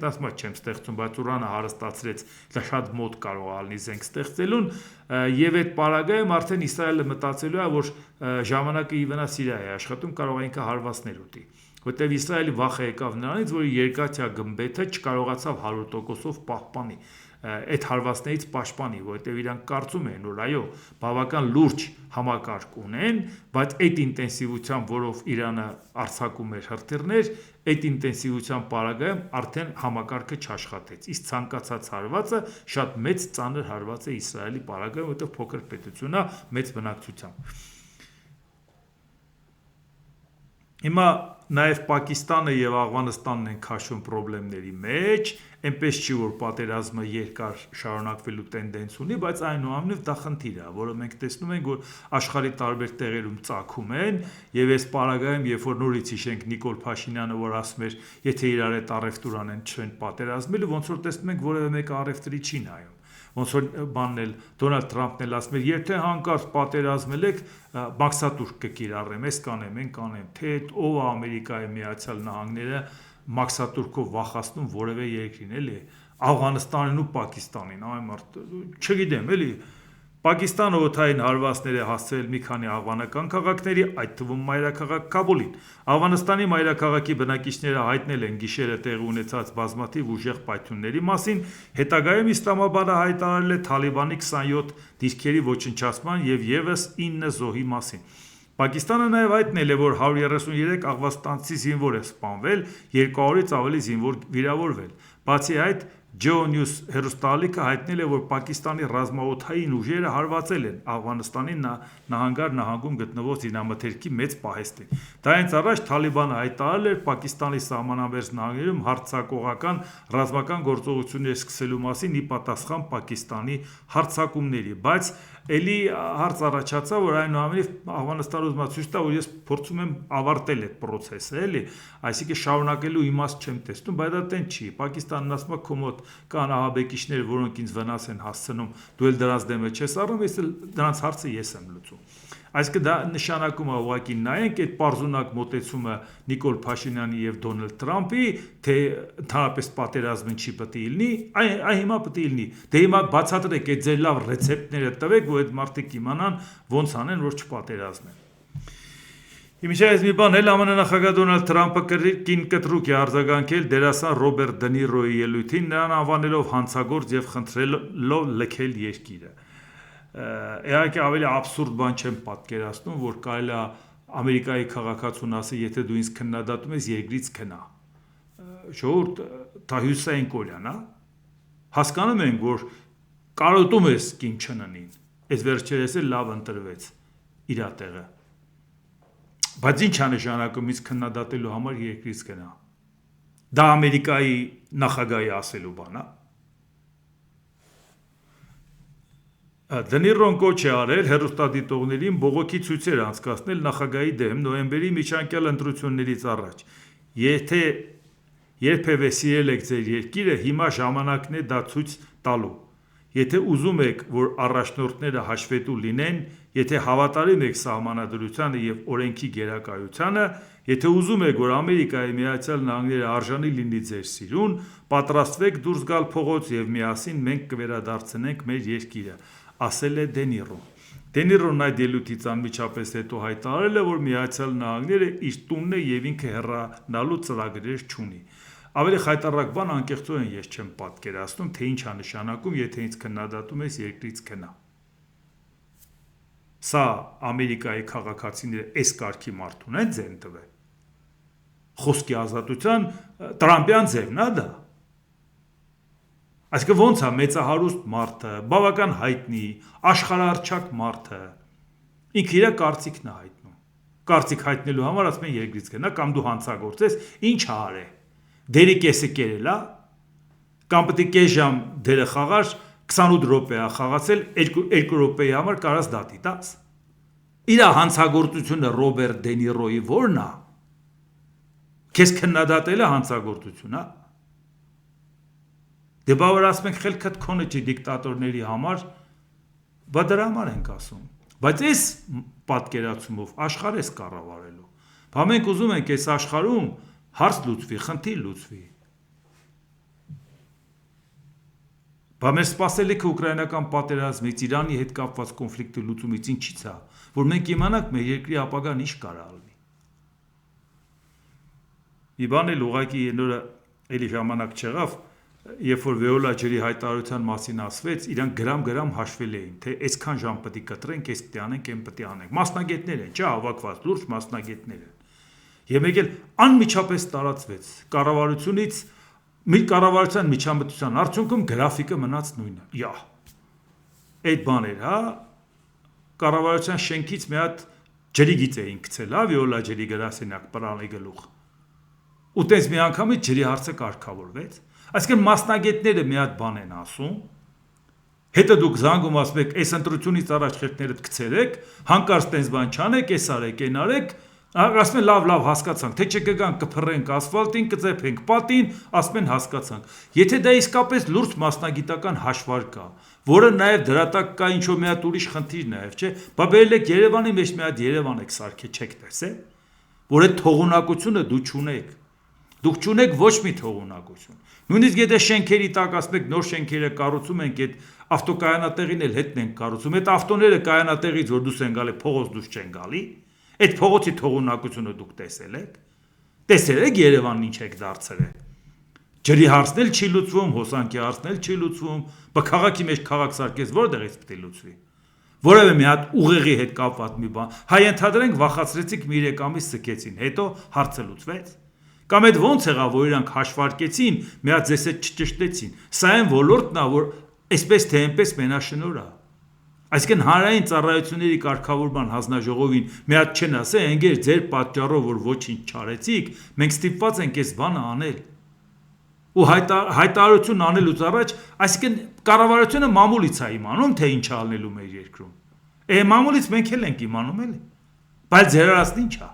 ասում չեմ ստեղծում, բայց ուրանը հարստացրեց, դա շատ մոտ կարող է լինի զենք ստեղծելուն, եւ այդ պարագայում արդեն Իսրայելը մտածելու է, որ ժամանակը ի վնաս Սիրիա է աշխատում, կարող է ինքը հարվածներ ուտի, որտեղ Իսրայելի վախը եկավ նրանից, որ երկաթյա գմբեթը չկարողացավ 100%-ով պահպանի այդ հարվածներից պաշտպանի, որովհետև իրանք կարծում են, որ այո, բավական լուրջ համակարգ ունեն, բայց այդ ինտենսիվությամբ, որով Իրանը արձակում էր հրթիռներ, այդ ինտենսիվության պարագայում արդեն համակարգը չաշխատեց։ Իսկ ցանկացած հարվածը շատ մեծ ծանր հարված է Իսրայելի պարագայում, որովհետև փոքր պետություն է մեծ բնակչությամբ։ Հիմա նաև Պակիստանը եւ Աֆղանստանն են քաշվում խնդիրների մեջ, այնպես չի որ պատերազմը երկար շարունակվելու տենդենս ունի, բայց այնուամենայնիվ դա խնդիր է, որը մենք տեսնում ենք, որ աշխարհի տարբեր տեղերում ծագում են, եւ այս պարագայում, երբ որ նորից հիշենք Նիկոլ Փաշինյանը, որ ասում էր, եթե իրար հետ առևտուր անեն, չեն պատերազմելու, ոնց որ տեսնում ենք, որևէ մեկը առևտրի չի նայում։ Ոնց որ բանն էլ Դոնալդ Թրամփն էլ ասում էր, եթե հանկարծ պատերազմել եք, մաքսատուր կկիրառեմ, այս կանեմ, այն կանեմ, թե ով է Ամերիկայի Միացյալ Նահանգները մաքսատուրքով վախացնում որևէ երկրին, էլի, Աֆղանստանին ու Պակիստանին, այ մարդ, չգիտեմ, էլի, Պակիստանը օդային հարվածներ է հասցրել մի քանի աֆղանական քաղաքների, այդ թվում մայրաքաղաք Կաբուլին։ Աֆղանստանի մայրաքաղաքի բնակիչները հայտնել են գիշերը տեղի ունեցած բազմաթիվ ուժեղ պայթյունների մասին, հետագայում Իսլամաբադը հայտարարել է Թալիբանի 27 դիրքերի ոչնչացման եւ եւս 9 զոհի մասին։ Պակիստանը նաև հայտնել է, որ 133 աղվաստանցի զինվոր է սպանվել, 200-ից ավելի զինվոր վիրավորվել։ Բացի այդ, Geo News հեռուստաալիքը հայտնել է, որ Պակիստանի ռազմաօդային ուժերը հարվածել են Աֆղանստանի նահանգար նահանգում գտնվող զինամթերքի մեծ պահեստին։ Դրանից առաջ Թալիբանը հայտարարել էր Պակիստանի սահմանամերձ նահանգներում հարձակողական ռազմական գործողություններ սկսելու մասին ի պատասխան Պակիստանի հարձակումների, բայց էլի հարց առաջացավ, որ այնուամենայնիվ Աֆղանստանը ուզում է ցույց տա, որ ես փորձում եմ ավարտել այդ process-ը, էլի, այսինքն շարունակելու իմաստ չեմ տեսնում, բայց դա տեն չի։ Պակիստանն ասում է քո մոտ կան ահաբեկիչներ, որոնք ինձ վնաս են հասցնում, դու էլ դրանց դեմը չես առնում, ես էլ դրանց հարցը ես եմ լուծում։ Այսինքն դա նշանակում է ուղղակի նայենք այդ պարզունակ մոտեցումը Նիկոլ Փաշինյանի եւ Դոնալդ Թրամփի, թե ընդհանրապես պատերազմն չի պետք է լինի, այ հիմա պետք է լինի։ Դե հիմա բացատրեք այդ ձեր լավ ռեցեպտները տվեք, որ այդ մարդիկ իմանան ոնց անեն, որ չպատերազմեն։ Իմիջայից մի բան էլ ԱՄՆ նախագահ Դոնալդ Թրամփը կին կտրուկ է արձագանքել դերասան Ռոբերտ Դե Նիրոյի ելույթին, նրան անվանելով հանցագործ եւ խնդրելով լքել երկիրը։ Իհարկե ավելի աբսուրդ բան չեմ պատկերացնում, որ կարելի է Ամերիկայի քաղաքացուն ասի, եթե դու ինձ քննադատում ես, երկրից քնա։ Ժողովուրդ, դա Հյուսային Կորեան, հա։ Հասկանում ենք, որ կարոտում ես կին չննին։ Այս վերջերս էլ լավ ընտրվեց իր տեղը։ Բայց ինչ է նշանակում ինձ քննադատելու համար երկրից գնա։ Դա Ամերիկայի նախագահի ասելու բան է։ Դե Նիրոն կոչ է արել հեռուստադիտողներին բողոքի ցույցեր անցկացնել նախագահի դեմ նոյեմբերի միջանկյալ ընտրություններից առաջ։ Եթե երբևէ սիրել եք ձեր երկիրը, հիմա ժամանակն է դա ցույց տալու։ Եթե ուզում եք, որ առաջնորդները հաշվետու լինեն, եթե հավատարիմ եք սահմանադրությանը եւ օրենքի գերակայությանը, եթե ուզում եք, որ Ամերիկայի Միացյալ Նահանգները արժանի լինի ձեր սիրուն, պատրաստվեք դուրս գալ փողոց եւ միասին մենք կվերադարձնենք մեր երկիրը, ասել է Դե Նիրոն։ Դե Նիրոն այդ ելույթից անմիջապես հետո հայտարարել է, որ Միացյալ Նահանգները իր տունն է եւ ինքը հեռանալու ծրագրեր չունի։ Ավելի խայտառակ բան անկեղծորեն ես չեմ պատկերացնում, թե ինչ է նշանակում, եթե ինձ քննադատում ես երկրից քնա։ Սա Ամերիկայի քաղաքացիները այս կարգի մարդ ունեն ձեն տվել։ Խոսքի ազատության Տրամպյան ձևն է դա։ Այսինքն ոնց է մեծահարուստ մարդը, բավական հայտնի, աշխարհահռչակ մարդը, ինքը իր կարծիքն է հայտնում։ կարծիք հայտնելու համար ասում են երկրից գնա կամ դու հանցագործես, ինչ արե։ Դերի կեսը կերել է, կամ պետք է կես ժամ դերը խաղար, 28 րոպե է խաղացել, 2 րոպեի համար կարաս դատի տաս։ Իր հանցագործությունը Ռոբերտ Դե Նիրոյի որն է։ Քեզ քննադատելը հանցագործություն է։ Դե բա որ ասում ենք խելքդ քոնը չի դիկտատորների համար, բա դրա համար ենք ասում։ Բայց այս պատկերացումով աշխարհ ես կառավարելու։ Բա մենք ուզում ենք այս աշխարհում հարց լուծվի, խնդիր լուծվի։ Բա մեր սպասելիքը ուկրաինական պատերազմից, Իրանի հետ կապված կոնֆլիկտի լուծումից ինչի՞ց է, որ մենք իմանանք մեր երկրի ապագան ինչ կարա լինի։ Մի բան էլ ուղղակի նորը էլի ժամանակ չեղավ, երբ որ Վեոլա ջրի հայտարարության մասին ասվեց, իրանք գրամ հաշվել էին, թե այսքան ժամ պետք է կտրենք, այս պետք է անենք, այն պետք է անենք։ Մասնագետներ են, չէ, հավաքված լուրջ մասնագետներ են։ Եվ մեկ էլ անմիջապես տարածվեց կառավարությունից կառավարության միջամտության արդյունքում գրաֆիկը մնաց նույնը։ Յա։ Այդ բաներ, հա, կառավարության շենքից մի հատ ջրի գիծ էին գցել, հա, Վիոլա ջրի գրասենյակ պրանի գլուխ։ Ու տես մի անգամից ջրի հարցը կարգավորվեց։ Այսինքն մասնագետները մի հատ բան են ասում, հետո դուք զանգում ասում եք, այս ընտրությունից առաջ խելքներդ գցերեք, հանկարծ տես բան չանեք, այս արեք, այն արեք, ասում են լավ հասկացանք, թե չկգանք կփռենք ասֆալտին, կծեփենք պատին, ասում են հասկացանք։ Եթե դա իսկապես լուրջ մասնագիտական հաշվարկ կա, որը նաև դրա տակ կա ինչ-որ մի հատ ուրիշ խնդիր նաև, չէ՞, բա բերել եք Երևանի մեջ մի հատ Երևան եք սարքել, չեք տեսել, որ այդ թողունակությունը դու չունեք։ Դուք չունեք ոչ մի թողունակություն։ Նույնիսկ եթե շենքերի տակ ասում եք նոր շենքերը կառուցում ենք, այդ ավտոկայանատեղին էլ հետն ենք կառուցում, այդ ավտոները կայանատեղից որ դուրս են գալի, փողոց դուրս չեն գալի, այդ փողոցի թողունակությունը դուք տեսել եք։ Տեսել եք Երևանն ինչ եք դարձրել։ Ջրի հարցն էլ չի լուծվում, հոսանքի հարցն էլ չի լուծվում, բա քաղաքի մեջ քաղաք սարքես որտեղից պետք է լուծվի։ Որևէ մի հատ ուղեղի հետ կապված մի բան, հայ ընդհանրենք վախացրեցիք մի 3 ամիս սկեցին, հետո հարցը լուծվեց։ Կամ այդ ոնց եղավ, որ իրանք հաշվարկեցին, մի հատ ձեզ հետ չճշտեցին։ Սա այն ոլորտն է, որ այսպես թե այնպես մենաշնորհ է։ Այսինքն հանրային ծառայությունների կարգավորման հանձնաժողովին մի հատ չեն ասել, ընկեր ձեր պատճառով որ ոչինչ չարեցիք, մենք ստիպված ենք այս բանը անել։ Ու հայտարարություն անելուց առաջ, այսինքն կառավարությունը մամուլից է իմանում, թե ինչ ալնելու մեր երկրում։ Մամուլից մենք էլ ենք իմանում էլի։ Բայց ձեր արածն ինչ է։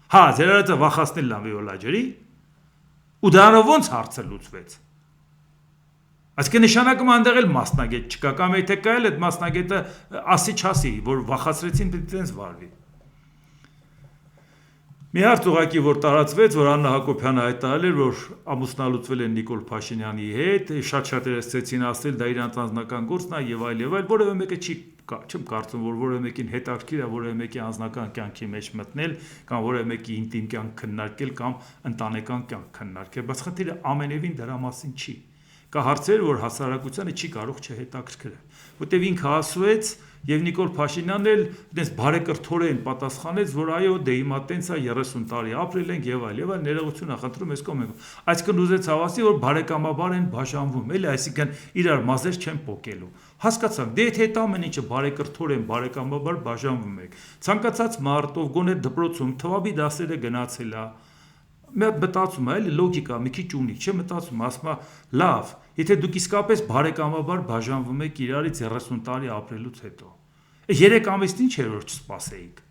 Հա, ձեր արածը վախացնել լավ Վիոլա ջրի, ու դրանով ոնց հարցը լուծվեց։ Այսինքն նշանակում այնտեղ էլ մասնագետ չկա, կամ եթե կա էլ այդ մասնագետը ասի չասի, որ վախացրեցին պետք է տենց վարվի։ Մի հարց ուղղակի որ տարածվեց, որ Աննա Հակոբյանը հայտարարել էր, որ ամուսնալուծվել են Նիկոլ Փաշինյանի հետ, շատ-շատերը ստեցին ասել դա իրանց անձնական գործն է եւ այլ, որևէ մեկը չեմ կարծում, որ որևէ մեկին հետաքրքիր է որևէ մեկի անձնական կյանքի մեջ մտնել, կամ որևէ մեկի ինտիմ կյանք քննարկել կամ ընտանեկան կյանք քննարկել, բայց խնդիրը ամենևին դրա մասին չի։ Կա հարցեր, որ հասարակությանը չի կարող չհետաքրքրել, որտեվ ինքը ասուեց եւ Նիկոլ Փաշինյանն էլ դες բարեկրթորեն պատասխանեց, որ այո, դե հիմա տենց է 30 տարի ապրել ենք եւ այլ, ներողություն ա խնդրում ես կողմ եք։ Այսինքն ուզեց հավաստի, որ բարեկամաբար են բաժանվում, էլի, այսինքն իրար մազեր չեն պոկելու։ Հասկացանք, դե եթե այդ ամեն ինչը բարեկրթորեն բարեկամաբար բաժանվում եք, ցանկացած մարդ, ով գոնե դպրոցում թվաբի դասերը գնացել է, մի հատ մտածում է, էլի լոգիկա, մի քիչ ունի, չէ՞ մտածում, ասում է, լավ, եթե դուք իսկապես բարեկամաբար բաժանվում եք իրարից 30 տարի ապրելուց հետո, 3 ամիսն ինչ էր որ չսպասեիք։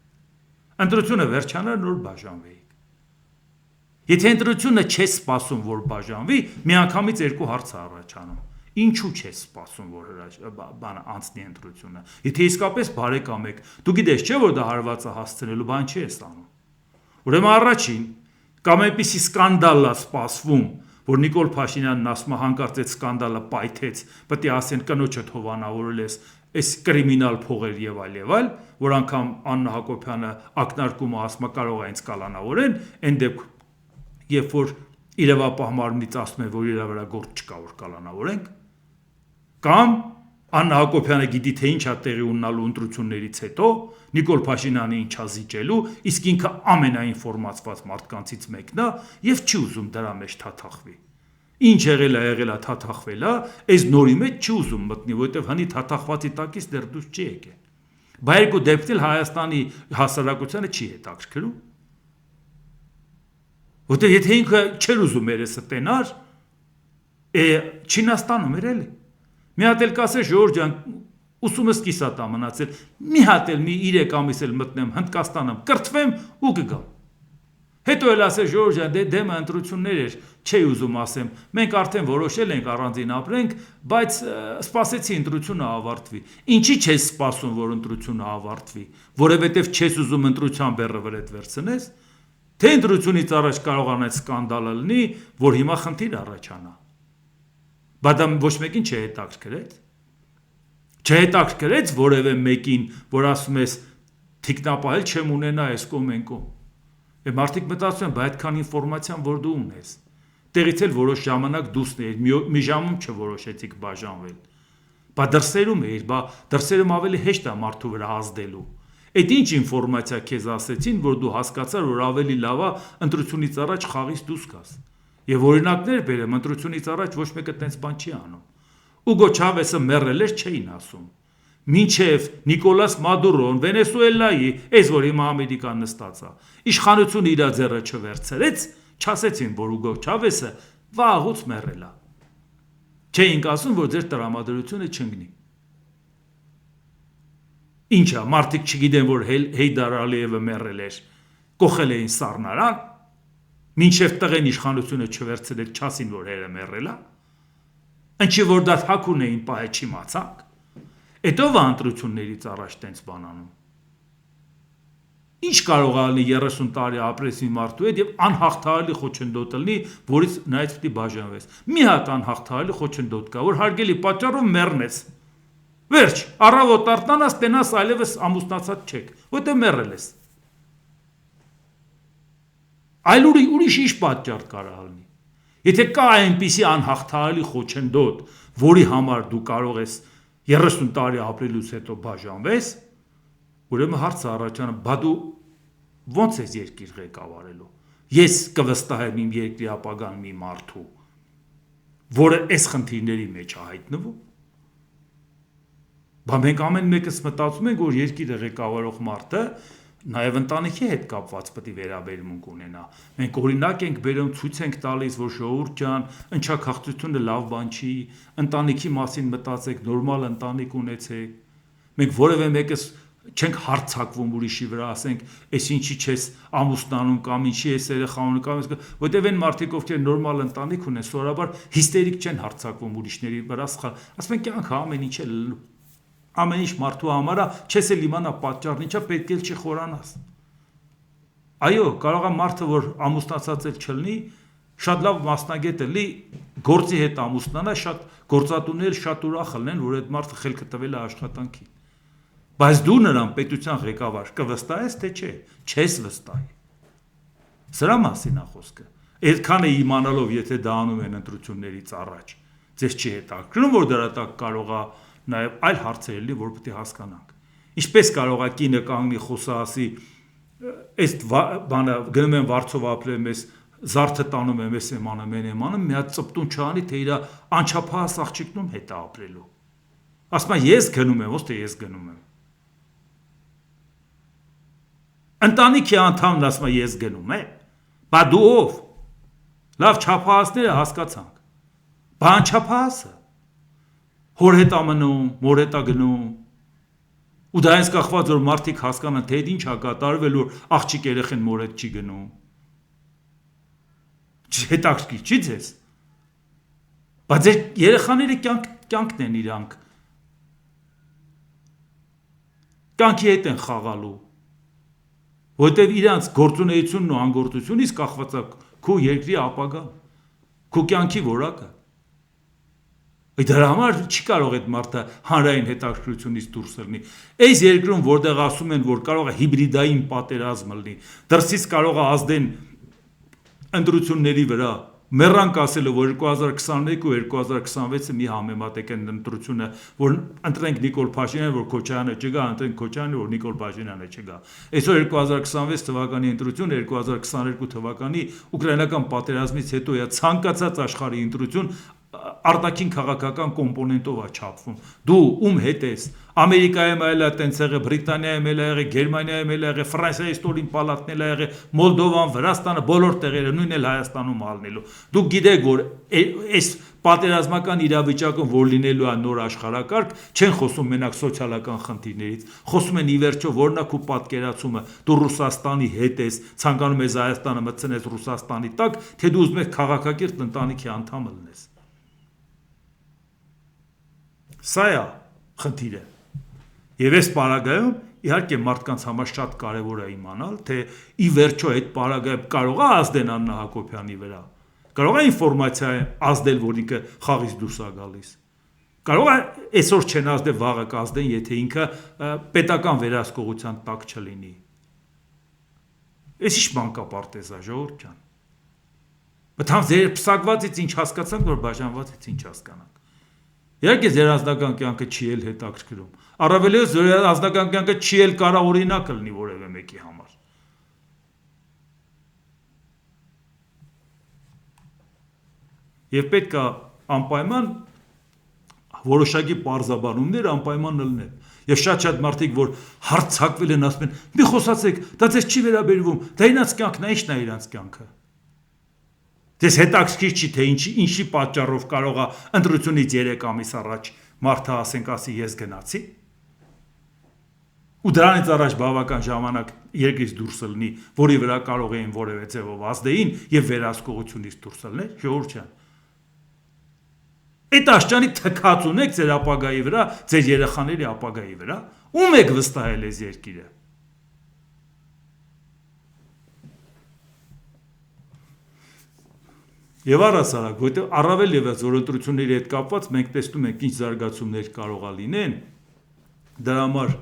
Ընտրությունը վերջանար, նոր բաժանվեիք։ Եթե ընտրությունը չես սպասում, որ բաժանվի, միանգամից 2 հարց է առաջանում։ Ինչու չես սպասում, որ բանը անցնի ընտրությունը։ Եթե իսկապես բարեկամ եք, դու գիտես չէ՞ որ դա հարվածը հասցնելու բան չի ես անում։ Ուրեմն առաջին կամ այնպիսի սկանդալ է սպասվում, որ Նիկոլ Փաշինյանն ասում է հանկարծ այդ սկանդալը պայթեց, պետք է ասեն կնոջդ հովանավորել ես այս կրիմինալ փողեր եւ այլ, որ անգամ Աննա Հակոբյանը ակնարկումը ասում է կարող է ինձ կալանավորեն, այն դեպքում երբ որ իրավապահ մարմնից ասում են, որ իր վրա գործ չկա որ կալանավորենք, կամ Աննա Հակոբյանը գիտի թե ինչ է տեղի ունենալու ընտրություններից հետո, Նիկոլ Փաշինյանը ինչա զիջելու, իսկ ինքը ամենաինֆորմացված մարդկանցից մեկն է եւ չի ուզում դրա մեջ թաթախվի։ Ինչ եղել է թաթախվել է, այս նորի մեջ չի ուզում մտնի, որովհետեւ հնի թաթախվածի տակից դեռ դուրս չի եկել։ Բայց երկու դեպքել Հայաստանի հասարակությանը չի հետաքրքրում։ Որտեղ եթե ինքը չեր ուզում երեսը տենար, Չինաստանում էր էլի։ Մի հատ էլ կասեր Ժորժ ջան, ուսումս կիսատ մնացել, մի հատ էլ մի 3 ամիս էլ մտնեմ Հնդկաստանում, կրթվեմ ու կգամ։ Հետո էլ ասել Ժորժ ջան, դեմը ընտրություններ էր, չի ուզում ասեմ, մենք արդեն որոշել ենք առանձին ապրենք, բայց սպասեցի ընտրությունը ավարտվի։ Ինչի չես սպասում, որ ընտրությունը ավարտվի, որովհետև չես ուզում ընտրության բեռը վրեդ վերցնես, թե ընտրությունից առաջ կարողանաց սկանդալը լինի, որ հիմա խնդիր առաջանա։ Բայց դա ոչ մեկին չհետաքրքրեց։ Չհետաքրքրեց որևէ մեկին, որ ասում ես թիկնապահել չեմ ունենա այս կողմ են կողմ։ Մարդիկ մտածում են, բայց այդքան ինֆորմացիան որ դու ունես։ Տեղից էլ որոշ ժամանակ դուսներ, մի ժամում չորոշեցիք բաժանվել։ Բա դրսերում էիր, բա դրսերում ավելի հեշտ է մարդու վրա ազդելու։ Այդ ինչ ինֆորմացիա քեզ ասեցին, որ դու հասկացար, որ ավելի լավ է ընտրությունից առաջ խաղից դուրս գաս։ Եվ օրինակներ բերեմ, ընտրությունից առաջ ոչ մեկը տենց բան չի անում։ Ուգո Չավեսը մեռել էր, չէին ասում։ Մինչև Նիկոլաս Մադուրոն Վենեսուելայի, այս որ հիմա Ամերիկան նստած է, իշխանությունը իր ձեռը չվերցրեց, չասեցին, որ Ուգո Չավեսը վաղուց մեռել է։ Չէինք ասում, որ ձեր տրամադրությունը չընկնի։ Ինչա, մարդիկ չգիտեն, որ Հեյդար Ալիևը մեռել էր, կողել էին սառնարան, մինչև տղեն իշխանությունը չվերցրեց, չասին, որ հերը մեռել է։ Ինչի որ դա թաքուն էին պահե չիմացանք։ Հետո ընտրություններից առաջ տենց բան անում։ Ինչ կարող է լինի 30 տարի ապրես մի մարդու հետ եւ անհաղթահարելի խոչընդոտ լինի, որից նայած պիտի բաժանվես։ Մի հատ անհաղթահարելի խոչընդոտ կա, որ հարգելի պատճառով մեռնես։ Վերջ, առավոտ արտանաս տենաս այլևս ամուսնացած չեք, որտեղ մեռել ես։ Այլ ուրիշ ինչ պատճառ կարող լինի։ Եթե կա այնպիսի անհաղթահարելի խոչընդոտ, որի համար դու կարող ես 30 տարի ապրելուց հետո բաժանվես, ուրեմն հարցը առաջանում, բա դու ո՞նց ես երկիր ղեկավարելու։ Ես կվստահեմ իմ երկրի ապագան մի մարդու, որը այս խնդիրների մեջ է հայտնվում։ Բա մենք ամեն մեկս մտածում ենք, որ երկիրը ղեկավարող մարդը նաև ընտանիքի հետ կապված պետք է վերաբերմունք ունենա։ Մենք օրինակ ենք բերում, ցույց ենք տալիս, որ ժողովուրդ ջան, ընչաքաղցությունը լավ բան չի, ընտանիքի մասին մտածեք, նորմալ ընտանիք ունեցեք։ Մենք որևէ մեկս չենք հարցակվում ուրիշի վրա, ասենք, այս ինչի չես ամուսնանում կամ ինչի ես երեխա ունի կամ որտեվ այն մարդիկ, ովքեր նորմալ ընտանիք ունեն, սովորաբար հիստերիկ չեն հարցակվում ուրիշների վրա, ասում են կյանքը ամեն ինչ է լու։ Ամեն ինչ մարդու համար է, չես էլ իմանա պատճառն ինչա, պետք է չի խորանաս։ Այո, կարող է մարդը, որ ամուսնացած էլ չլինի, շատ լավ մասնագետ է, լի գործի հետ ամուսնանա, շատ գործատուներ շատ ուրախ լինեն, որ այդ մարդը խելքը տվել է աշխատանքին։ Բայց դու նրան պետության ղեկավար կվստահես, թե չէ, չես վստահի։ Սրա մասին է խոսքը։ Այդքան է իմանալով, եթե դա անում են ընտրություններից առաջ, ձեզ չի հետաքրքրում, որ դրա տակ կարող է նաև այլ հարցեր լինի, որ պետք է հասկանանք։ Ինչպես կարող է կինը կանգնի խոսահասի, այս բանը գնում են վարձով ապրեմ, ես զարդը տանում եմ, ես եմ անում, մի հատ ծպտուն չանի, թե իր անչափահաս աղջիկնում հետ է ապրելու։ Ասում է ես գնում եմ, ո՞ց թե ես գնում եմ։ Ընտանիքի անդամն ասում է ես գնում եմ, բա դու ով։ Լավ չափահասները հասկացանք։ Բա անչափահասը հոր հետ ամնում, մոր հետ գնում։ Ու դա այնց կախված որ մարդիկ հասկանան, թե ինչ է կատարվել, որ աղջիկ երեխեն մոր հետ չի գնում։ Հետաքրքիր չի ձեզ։ Բայց ձեր երեխաները կյանքն են իրանք։ Կյանքի հետ են խաղալու։ Որտեվ իրանց գործունեությունն ու անգործությունից կախված է քո երկրի ապագան, քո կյանքի որակը։ Դրա համար չի կարող այդ մարդը հանրային հետաքրքրությունից դուրս լինի։ Այս երկրում, որտեղ ասում են, որ կարող է հիբրիդային պատերազմ լինի, դրսից կարող է ազդեն ընտրությունների վրա, մեռանք ասելով, որ 2021 ու 2026-ը մի համեմատեք են ընտրությունը, որ ընտրենք Նիկոլ Փաշինյանը, որ Քոչարյանը չգա, ընտրենք Քոչարյանը, որ Նիկոլ Փաշինյանը չգա։ Այսօր 2026 թվականի ընտրություն, 2022 թվականի ուկրաինական պատերազմից հետո է ցանկացած աշխարհի ընտրություն արտաքին քաղաքական կոմպոնենտով է չափվում։ Դու ում հետ ես։ Ամերիկայում էլ է տենց եղել, Բրիտանիայում էլ է եղել, Գերմանիայում էլ է եղել, Ֆրանսիայի ստորին պալատն էլ է եղել, Մոլդովան, Վրաստանը, բոլոր տեղերը, նույնն էլ Հայաստանում ալնելու։ Դուք գիտեք, որ այս պատերազմական իրավիճակում, որ լինելու է նոր աշխարհակարգ, չեն խոսում մենակ սոցիալական խնդիրներից, խոսում են ի վերջո որն է քո պատկերացումը, դու Ռուսաստանի հետ ես, ցանկանում ես Հայաստանը մտցնես Ռուսաստանի տակ, թե դու ուզում ես քաղաքակիրթ ընտանիքի անդամ լինես։ Սա է խնդիրը։ Եվ այս պարագայում իհարկե մարդկանց համար շատ կարևոր է իմանալ, թե ի վերջո այդ պարագայում կարող է ազդեն Աննա Հակոբյանի վրա։ Կարող է ինֆորմացիա ազդել, որ ինքը խաղից դուրս է գալիս։ Կարող է այսօր չեն ազդել, վաղը կազդեն, եթե ինքը պետական վերահսկողության տակ չլինի։ Այս ի՞նչ մանկապարտեզ է, ժողովուրդ ջան։ Բթամ ձեր փսակվածից ինչ հասկացանք, որ բաժանվածից ինչ հասկանանք։ Իհարկե ձեր ազնական կյանքը չի էլ հետաքրքրում։ Առավելևս ձեր ազնական կյանքը չի էլ կարող օրինակ լինի որևէ մեկի համար։ Եվ պետք է անպայման որոշակի պարզաբանումներ անպայման լնել։ Եվ շատ մարդիկ, որ հարցակվել են, ասում են՝ մի խոսացեք, դա ձեզ չի վերաբերվում, դա իրանց կյանքն է, ի՞նչն է իրանց կյանքը։ Ձեզ հետաքրքիր չի, թե ինչի պատճառով կարող է ընտրությունից 3 ամիս առաջ մարդը ասի ես գնացի։ Ու դրանից առաջ բավական ժամանակ երկրից դուրս լինի, որի վրա կարող էին որևէ ձևով ազդեին եւ վերահսկողությունից դուրս լինել, ժողովուրդ ջան։ Այդ աշճանի թքած ունեք ձեր ապագայի վրա, ձեր երեխաների ապագայի վրա, ում եք վստահել այս երկիրը։ Եվ առասարակ, որտեղ առավել ևս որ ընտրությունների հետ կապված մենք տեսնում ենք ինչ զարգացումներ կարող է լինեն, դրա համար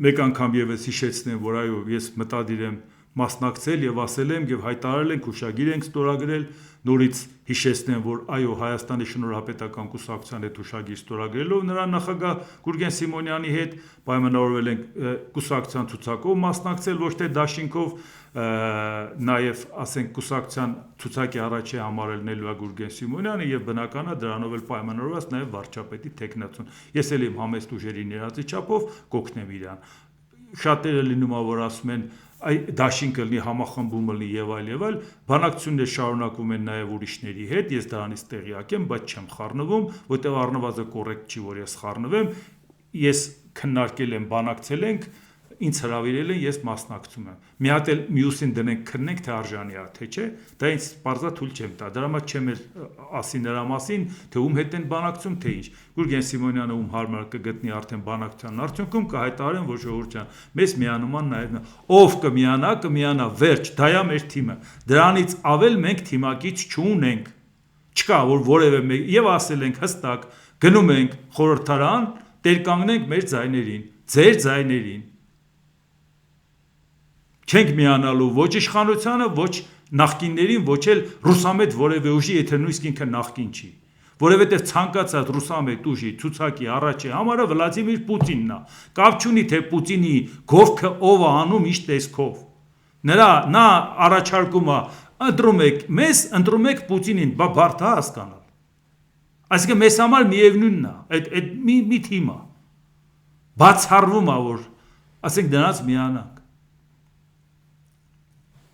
մեկ անգամ ևս հիշեցնեմ, որ այո, ես մտադիր եմ մասնակցել եւ ասել եմ եւ հայտարարել ենք, հուշագիր ենք ստորագրել, նորից հիշեցնեմ, որ այո, Հայաստանի շնորհապետական կուսակցության հետ հուշագիր ստորագրելով նրա նախագահ Գուրգեն Սիմոնյանի հետ պայմանավորվել ենք կուսակցության ցուցակով մասնակցել, ոչ թե դաշինքով, նաեւ ասենք կուսակցության ցուցակի առաջի համարելնելու է Գուրգեն Սիմոնյանը եւ բնական է դրանով էլ պայմանավորված նաեւ վարչապետի տեխնացուն։ Ես էլ իմ համեստ ուժերի ներածի չափով կօգնեմ իրան։ Շատերը լինում է, որ ասում են դաշինքը լինի, համախմբում լինի եւ այլ, բանակցություններ շարունակվում են նաեւ ուրիշների հետ, ես դրանից տեղյակ եմ, բայց չեմ խառնվում, որտեղ առնվազն կոռեկտ չի, որ ես խառնվեմ, ես քննարկել եմ, բանակցել ենք, ինձ հրավիրել են, ես մասնակցում եմ։ Մի հատ էլ մյուսին դնենք, քննենք, թե արժանի է, թե չէ, դա ինձ պարզա թույլ չեմ տա։ Դրա համար չեմ էլ ասի նրա մասին, թե ում հետ են բանակցում, թե ինչ։ Գուրգեն Սիմոնյանը ում հարմար կգտնի արդեն բանակցության արդյունքում կհայտարարեն, որ ժողովուրդ ջան, մեզ միանման նաև ով կմիանա, վերջ, դա է մեր թիմը։ Դրանից ավել մենք թիմակից չունենք։ Չկա, որ որևէ մեկ եւ ասել ենք հստակ, գնում ենք խորհրդարան, տեր կանգնենք մեր ձայներին, ձեր ձայներին։ Չենք միանալու ոչ իշխանությանը, ոչ նախկիններին, ոչ էլ ռուսամետ որևէ ուժի, եթե նույնիսկ ինքը նախկին չի։ Որովհետև ցանկացած ռուսամետ ուժի ցուցակի առաջի համարը Վլադիմիր Պուտինն է։ Կապ չունի, թե Պուտինի գովքը ով է անում, ինչ տեսքով։ Նա առաջարկում է, ընտրում եք մեզ, ընտրում եք Պուտինին, բարդ է հասկանալ։ Այսինքն մեզ համար միևնույնն է, այդ մի թիմ է։ Բացառվում է, որ ասենք դրանց միանանք։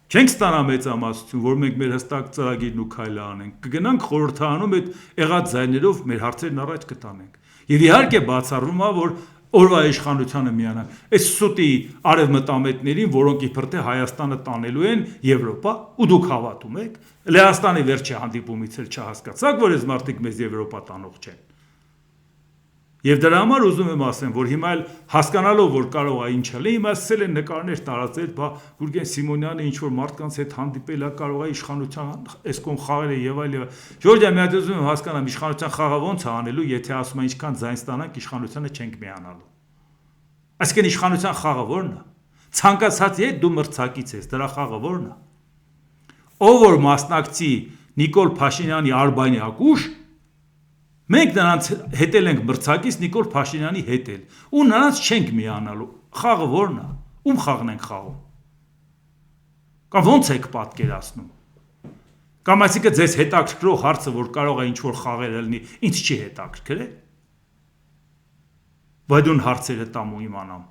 Չենք ստանա մեծամասնություն, որ մենք մեր հստակ ծրագիրն ու քայլը անենք, կգնանք խորհրդարանում այդ եղած ձայներով մեր հարցերն առաջ կտանենք։ Եվ իհարկե բացառվում է, որ օրվա իշխանությանը միանանք։ Այս սուտի արևմտամետներին, որոնք իբր թե Հայաստանը տանելու են Եվրոպա, ու դուք հավատում եք, Լեհաստանի վերջի հանդիպումից էլ չհասկացաք, որ այս մարդիկ մեզ Եվրոպա տանող չեն։ Եվ դրա համար ուզում եմ ասեմ, որ հիմա էլ հասկանալով, որ կարող է ինչ լինի, հիմա սկսել են նկարներ տարածել, բա Գուրգեն Սիմոնյանը ինչ որ մարդկանց հետ հանդիպել է, կարող է իշխանության այս կողմ խաղերը եւ այլ։ Ժորժիա մի հատ ուզում եմ հասկանամ, իշխանության խաղը ո՞նց է անելու, եթե ասում են ինչքան ձայն ստանանք, իշխանությանը չենք միանալու։ Այսինքն իշխանության խաղը ո՞րն է։ Ցանկացած երբ դու մրցակից ես, դրա խաղը ո՞րն է։ Ով որ մասնակցի Նիկոլ Փաշինյանի Արբանյակ ուժ, մենք նրանց հետել ենք մրցակից Նիկոլ Փաշինյանի հետել, ու նրանց չենք միանալու, խաղը ո՞րն է, ում խաղն ենք խաղում, կամ ո՞նց եք պատկերացնում, Կամ այսինքն ձեզ հետաքրքրող հարցը, որ կարող է ինչ-որ խաղեր լինի, ինձ չի հետաքրքրել։ Բայց դու հարցերը տամ ու իմանամ։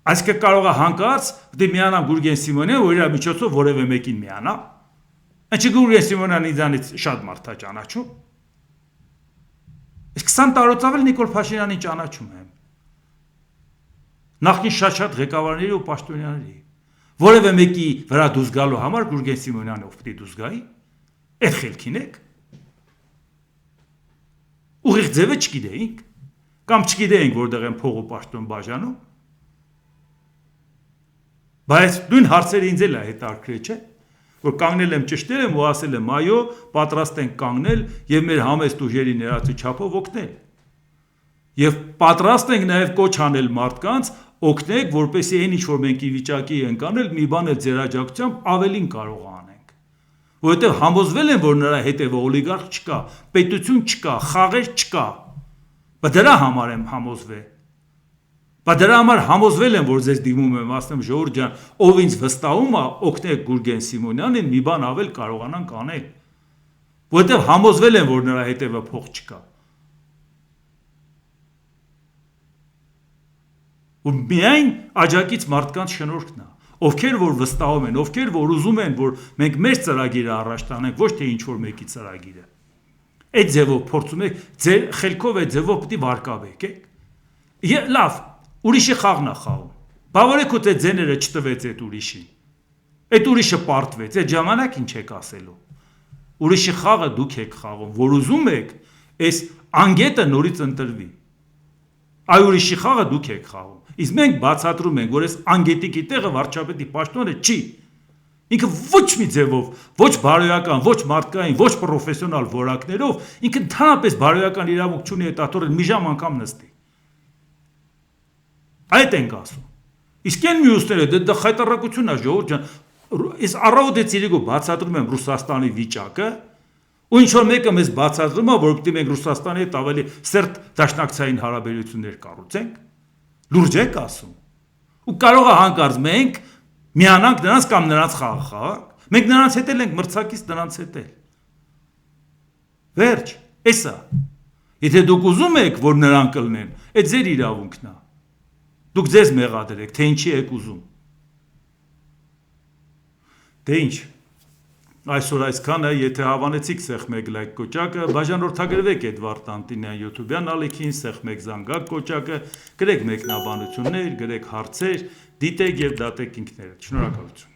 Այսինքն կարող է հանկարծ դե միանամ Գուրգեն Սիմոնյան, որ իր միջոցով որևէ մեկին միանա։ Ինչի Գուրգեն Սիմոնյան ինձանից շատ մարդ է ճանաչում։ Իսկ 20 տարուց ավել Նիկոլ Փաշինյանին ճանաչում եմ։ Նախկին շատ ղեկավարների ու պաշտոնյաների։ Որևէ մեկի վրա դուրս գալու համար Գուրգեն Սիմոնյանով պետք է դուրս գայի։ Այդ խելքին եք։ Ուղիղ ձևը չգիտեինք, կամ չգիտեինք որտեղ են փող ու պաշտոն բաժանում։ Բայց նույն հարցերը ինձ էլ է հետաքրքրել, չէ՞, որ կանգնել եմ ճշտել եմ ու ասել եմ այո, պատրաստ ենք կանգնել եւ մեր համեստ ուժերի ներածի չափով օգնել։ Եվ պատրաստ ենք նաեւ կոչ անել մարդկանց օգնեք, որպեսզի այն ինչ որ մենք ի վիճակի ենք անել, մի բան էլ ձեր աջակցությամբ ավելին կարող անենք։ Որովհետեւ համոզվել են, որ նրա հետևը օլիգարխ չկա, պետություն չկա, խաղեր չկա։ Բայց դրա համար եմ համոզվել։ Բայց դրա համար համոզվել եմ, որ ձեզ դիմում եմ, ասեմ ժողովուրդ ջան, ով ինձ վստահում է, օգնեք Գուրգեն Սիմոնյանին, մի բան ավել կարողանանք անել։ Որովհետեւ համոզվել եմ, որ նրա հետևը փող չկա։ Ու միայն աջակից մարդկանց շնորհքն է, ովքեր որ վստահում են, ովքեր որ ուզում են, որ մենք մեր ծրագիրը առաջ տանենք, ոչ թե ինչ-որ մեկի ծրագիրը։ Այդ ձևով փորձում եք, ձեր խելքով այդ ձևով պետք է վարկաբեկեք։ Լավ, ուրիշի խաղն է խաղում։ Բավարարեք ու այդ ձեները չտվեց այդ ուրիշին։ Այդ ուրիշը պարտվեց, այդ ժամանակ ինչ եք ասելու։ Ուրիշի խաղը դուք եք խաղում, որ ուզում եք, այս անգետը նորից ընտրվի։ Այ ուրիշի խաղը դուք եք խաղում։ Իսկ մենք բացատրում ենք, որ այս անգետիկի տեղը վարչապետի պաշտոնը չի։ Ինքը ոչ մի ձևով, ոչ բարոյական, ոչ մարդկային, ոչ պրոֆեսիոնալ որակներով, ինքը ընդհանրապես բարոյական իրավունք չունի այդ աթոռը մի ժամ անգամ նստի։ Այդ ենք ասում։ Իսկ այն մյուսները դա խայտարակությունն է, ժողովուրդ ջան, այս առավոտից իրիկու բացատրում եմ Ռուսաստանի վիճակը, ու ինչ որ մեկը մեզ բացատրում է, որ պետք է մենք Ռուսաստանի հետ ավելի սերտ դաշնակցային հարաբերություններ կառուցենք։ Լուրջ եք ասում։ Ու կարող է հանկարծ մենք միանանք նրանց կամ նրանց խաղը խաղանք։ Մենք նրանց հետ ենք մրցակից նրանց հետ։ Վերջ, էսա։ Եթե դուք ուզում եք, որ նրանք կլինեն, այդ ձեր իրավունքն է։ Դուք ձեզ մեղադրեք, թե ինչի եք ուզում։ Դե ինչ։ Այսօր այսքանը, եթե հավանեցիք սեղ մեկ լայք կոճակը, բաժանորդագրվեք Էդվարդ Անտինյան YouTube-յան ալիքին, սեղ մեկ զանգակ կոճակը, գրեք մեկնաբանություններ, գրեք հարցեր, դիտեք եւ դատեք ինքներդ։ Շնորհակալություն։